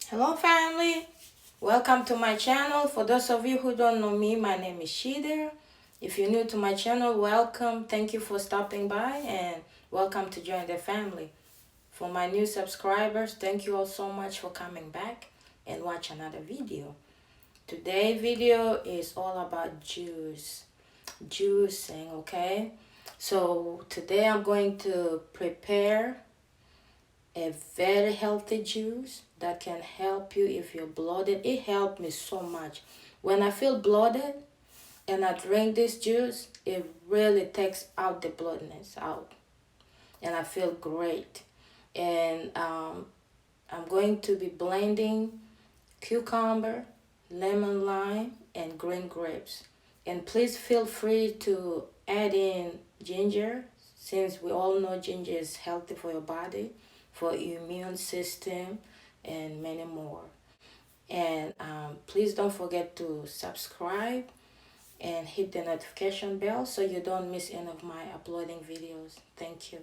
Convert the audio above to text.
Hello family, welcome to my channel. For those of you who don't know me, my name is Shida. If you're new to my channel, welcome. Thank you for stopping by and welcome to join the family. For my new subscribers, thank you all so much for coming back and watch another video. Today's video is all about juicing, okay? So today I'm going to prepare a very healthy juice that can help you if you're bloated. It helped me so much. When I feel bloated and I drink this juice, it really takes out the bloatness out. And I feel great. And I'm going to be blending cucumber, lemon lime, and green grapes. And please feel free to add in ginger, since we all know ginger is healthy for your body, for your immune system, and many more. And please don't forget to subscribe and hit the notification bell so you don't miss any of my uploading videos. Thank you.